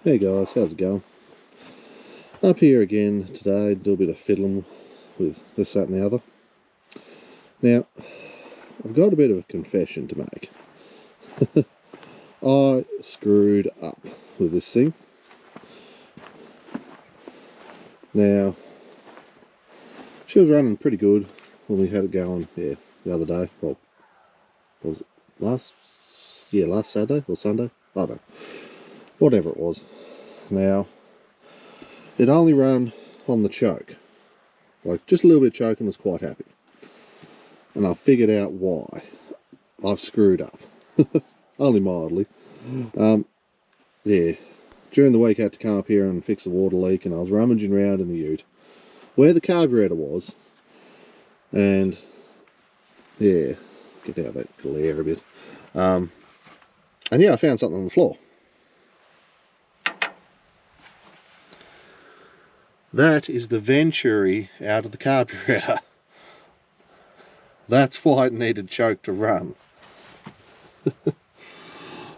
Hey guys, how's it going? Up here again today, do a bit of fiddling with this, that and the other. Now, I've got a bit of a confession to make. I screwed up with this thing. Now, she was running pretty good when we had it going, the other day. Well, was it last Saturday or Sunday? I don't know. Whatever it was. Now, it only ran on the choke. Like, just a little bit of choke and was quite happy. And I figured out why. I've screwed up. Only mildly. During the week I had to come up here and fix a water leak, and I was rummaging around in the ute where the carburettor was, and get out that glare a bit, and I found something on the floor. That is the venturi out of the carburettor. That's why it needed choke to run.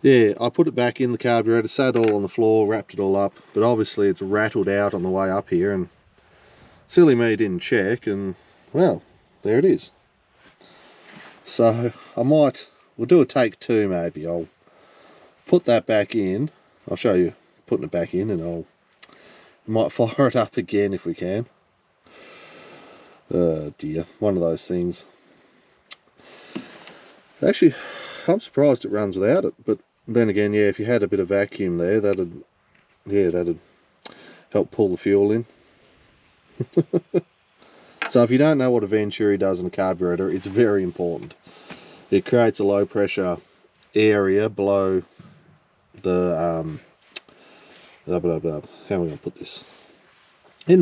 I put it back in the carburettor, sat all on the floor, wrapped it all up, but obviously it's rattled out on the way up here, and silly me didn't check, and well, there it is. So we'll do a take two maybe. I'll put that back in. I'll show you putting it back in, and might fire it up again if we can. Oh dear, one of those things. Actually, I'm surprised it runs without it, but then again, if you had a bit of vacuum there, that'd help pull the fuel in. So if you don't know what a venturi does in a carburettor, it's very important. It creates a low pressure area below the how am I going to put this? At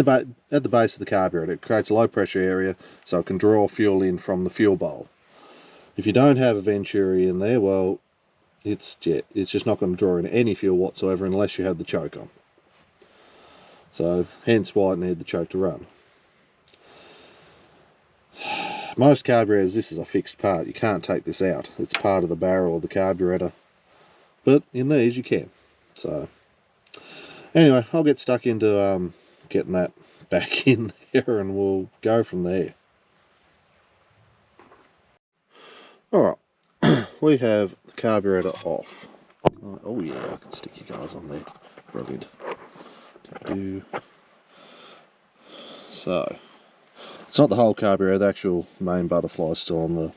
the base of the carburettor, it creates a low pressure area so it can draw fuel in from the fuel bowl. If you don't have a venturi in there, well, it's just not going to draw in any fuel whatsoever unless you have the choke on. So hence why it needed the choke to run. Most carburetors, this is a fixed part. You can't take this out. It's part of the barrel of the carburettor. But in these you can. So anyway, I'll get stuck into getting that back in there, and we'll go from there. Alright, we have the carburettor off. Oh yeah, I can stick you guys on there. Brilliant. So, it's not the whole carburettor, the actual main butterfly is still on the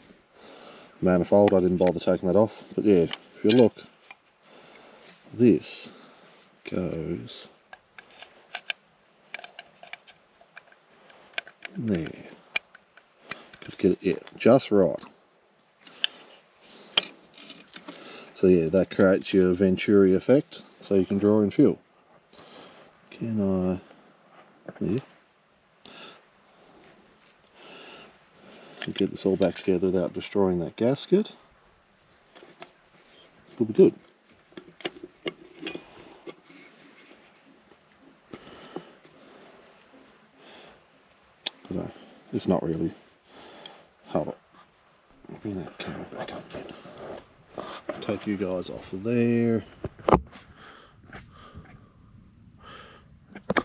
manifold. I didn't bother taking that off. But if you look, this goes there. Could get it, just right. So that creates your venturi effect, so you can draw in fuel. Can I get this all back together without destroying that gasket? It'll be good. No, it's not really. Hold on. Bring that camera back up again. Take you guys off of there.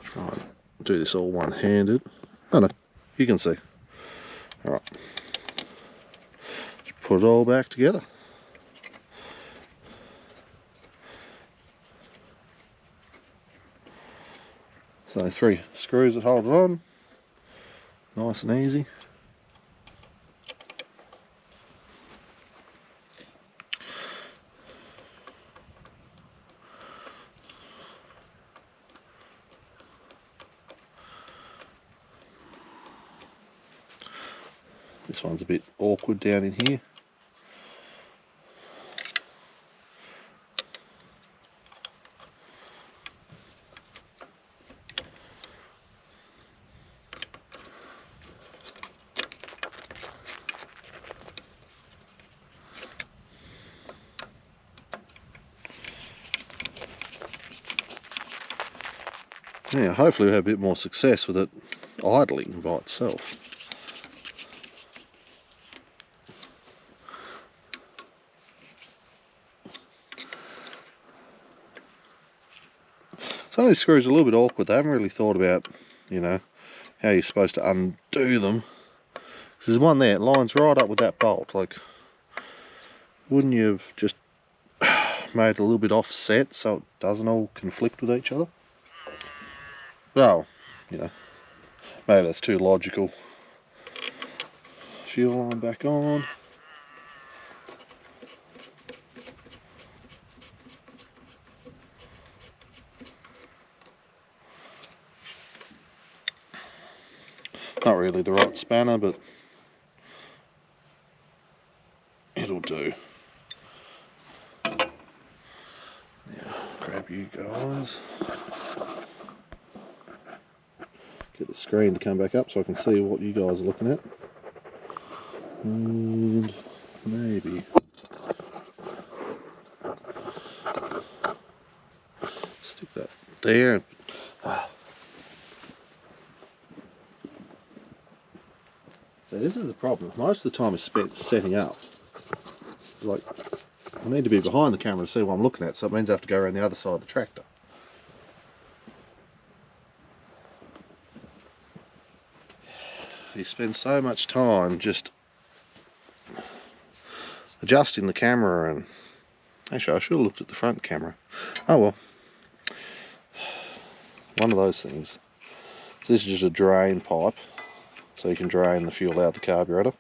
Try and do this all one-handed. Oh no, you can see. Alright. Just put it all back together. So 3 screws that hold it on. Nice and easy. This one's a bit awkward down in here. Yeah, hopefully we'll have a bit more success with it idling by itself. Some of these screws are a little bit awkward. They haven't really thought about, you know, how you're supposed to undo them. There's one there, it lines right up with that bolt. Like, wouldn't you have just made it a little bit offset so it doesn't all conflict with each other? Well, you know, maybe that's too logical. Fuel line back on. Not really the right spanner, but it'll do. Now, grab you guys. Get the screen to come back up so I can see what you guys are looking at. And maybe stick that there. So this is the problem. Most of the time it's spent setting up. Like, I need to be behind the camera to see what I'm looking at, so it means I have to go around the other side of the tractor. You spend so much time just adjusting the camera, and actually I should have looked at the front camera. Oh well, one of those things. So this is just a drain pipe, so you can drain the fuel out of the carburettor.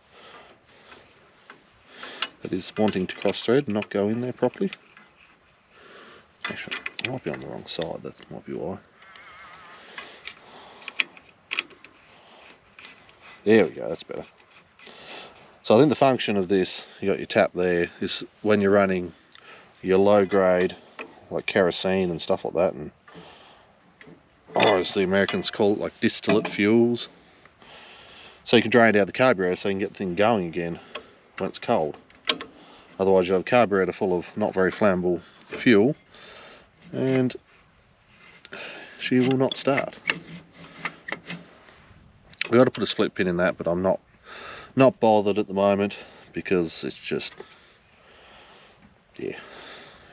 That is wanting to cross thread and not go in there properly. Actually, I might be on the wrong side, that might be why. There we go, that's better. So I think the function of this, you got your tap there, is when you're running your low grade, like kerosene and stuff like that, and as the Americans call it, like distillate fuels. So you can drain it out of the carburetor so you can get the thing going again when it's cold. Otherwise you have a carburetor full of not very flammable fuel and she will not start. We got to put a split pin in that, but I'm not bothered at the moment because it's just, yeah,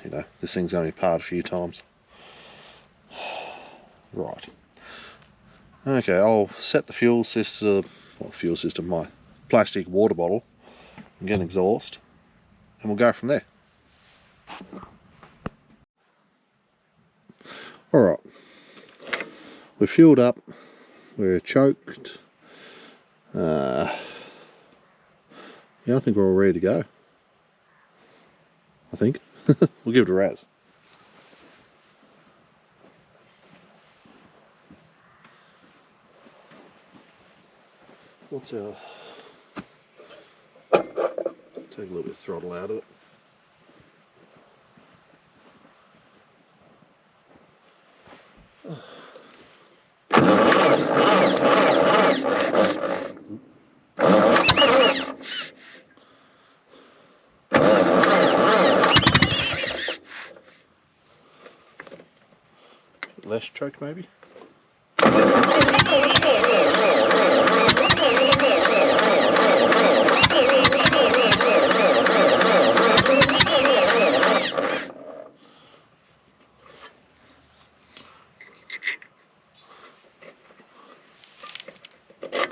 you know, this thing's going to be parted a few times. Right. Okay, I'll set the fuel system, my plastic water bottle, and get an exhaust, and we'll go from there. Alright, we're fueled up, we're choked. Yeah, I think we're all ready to go. I think. We'll give it a razz. What's our... Take a little bit of throttle out of it. Less choke maybe.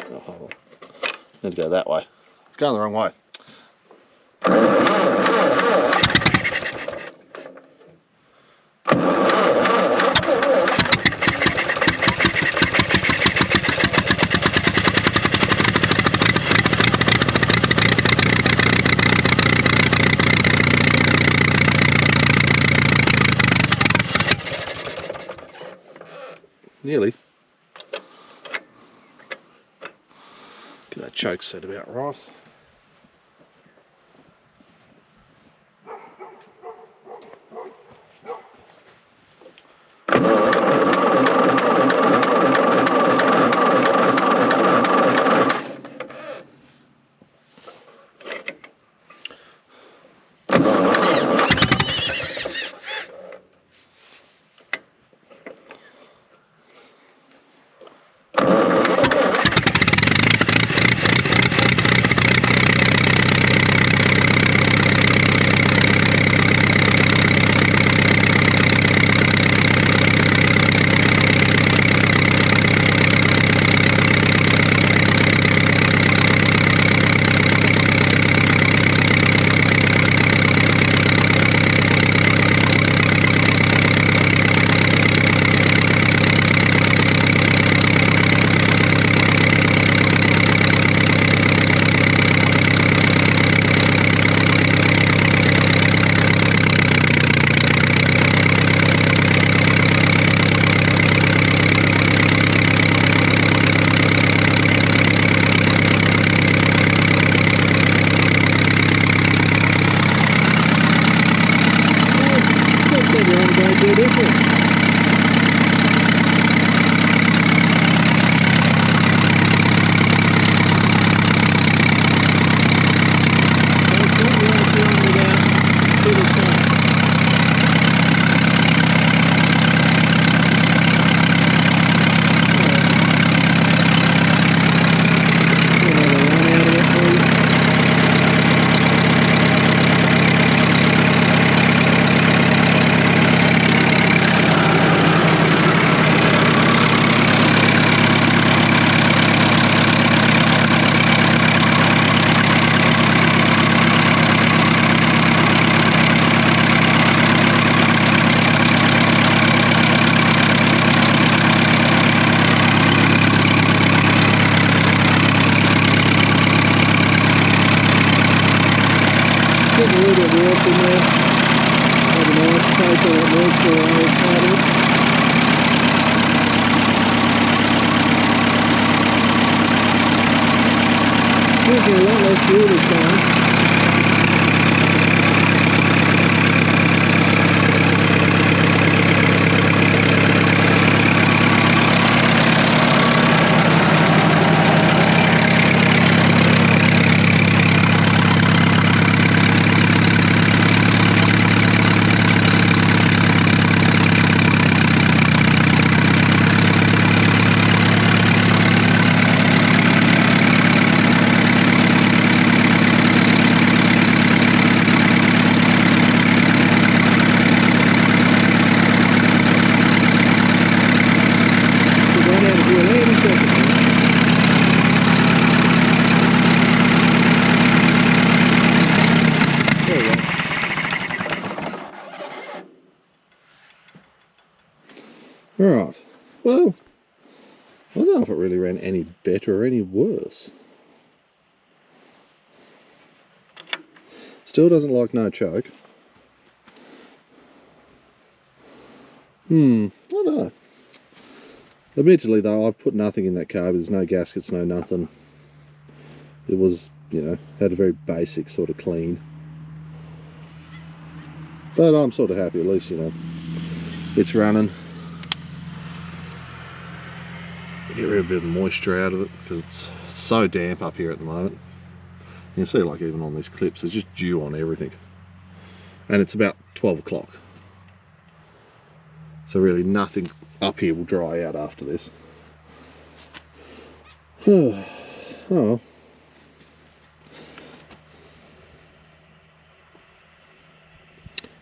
Oh, need to go that way. It's going the wrong way. Nearly. Get that choke set about right. left in there. Have a nice take on that moisture on the carburetor. Using a lot less fuel this time. Right, well, I don't know if it really ran any better or any worse. Still doesn't like no choke. I don't know. Admittedly though, I've put nothing in that carb. There's no gaskets, no nothing. It was, you know, had a very basic sort of clean. But I'm sort of happy, at least, you know, it's running. Get rid of a bit of moisture out of it because it's so damp up here at the moment. You can see, like, even on these clips, there's just dew on everything. And it's about 12 o'clock. So really nothing up here will dry out after this. Oh.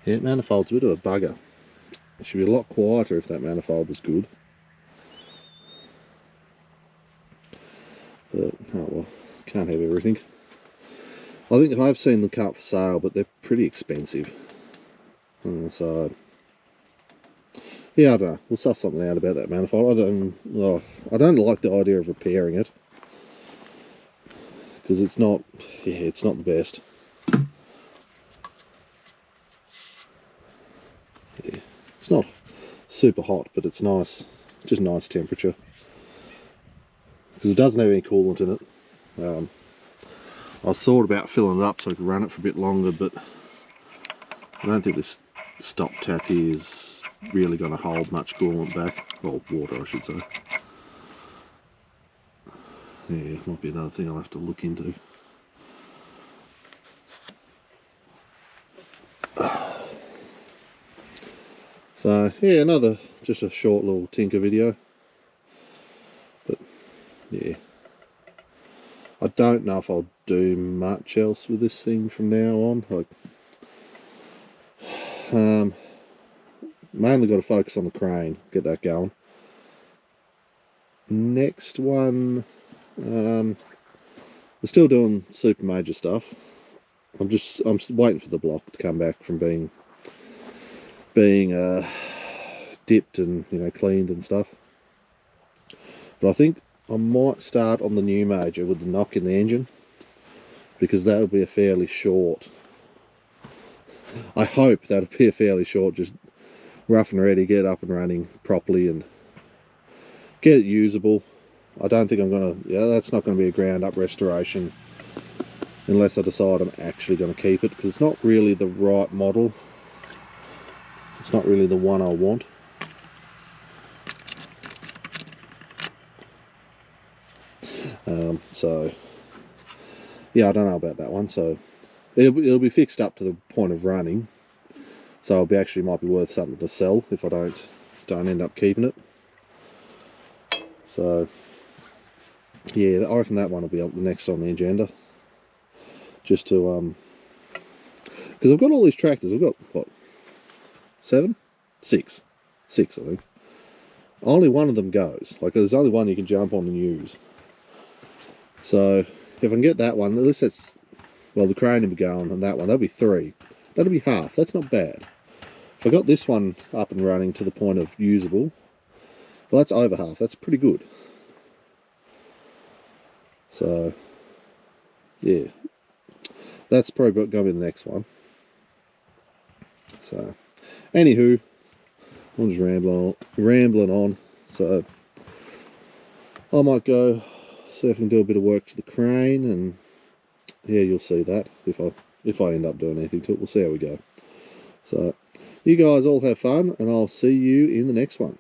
Yeah, manifold's a bit of a bugger. It should be a lot quieter if that manifold was good. But, oh well, can't have everything. I think I've seen them come up for sale, but they're pretty expensive. So, yeah, I don't know. We'll suss something out about that manifold. I don't like the idea of repairing it. Because it's not, yeah, it's not the best. Yeah, it's not super hot, but it's nice. Just nice temperature. Because it doesn't have any coolant in it. I thought about filling it up so I could run it for a bit longer, but I don't think this stop tap here is really going to hold much coolant back. Well, water, I should say. Yeah, might be another thing I'll have to look into. So, yeah, just a short little tinker video. But, yeah. I don't know if I'll do much else with this thing from now on. Like, mainly got to focus on the crane, get that going. Next one, we're still doing super major stuff. I'm waiting for the block to come back from being dipped and, you know, cleaned and stuff. But I think I might start on the new major with the knock in the engine, because that'll be a fairly short, I hope that'll be a fairly short, just rough and ready, get it up and running properly and get it usable. I don't think I'm gonna, that's not going to be a ground up restoration unless I decide I'm actually going to keep it, because it's not really the right model. It's not really the one I want. So yeah, I don't know about that one. So it'll be fixed up to the point of running. So it'll actually might be worth something to sell if I don't end up keeping it. So yeah, I reckon that one will be the next on the agenda. Just to because I've got all these tractors. I've got what, 7? 6 I think. Only one of them goes. Like, there's only one you can jump on and use. So if I can get that one, at least that's, well, the crane will be going, and that one, that'll be 3. That'll be half. That's not bad. If I got this one up and running to the point of usable, well, that's over half. That's pretty good. So yeah, that's probably going to be the next one. So, anywho, I'm just rambling on. So, I might go see if I can do a bit of work to the crane, and yeah, you'll see that if I end up doing anything to it. We'll see how we go. So, you guys all have fun, and I'll see you in the next one.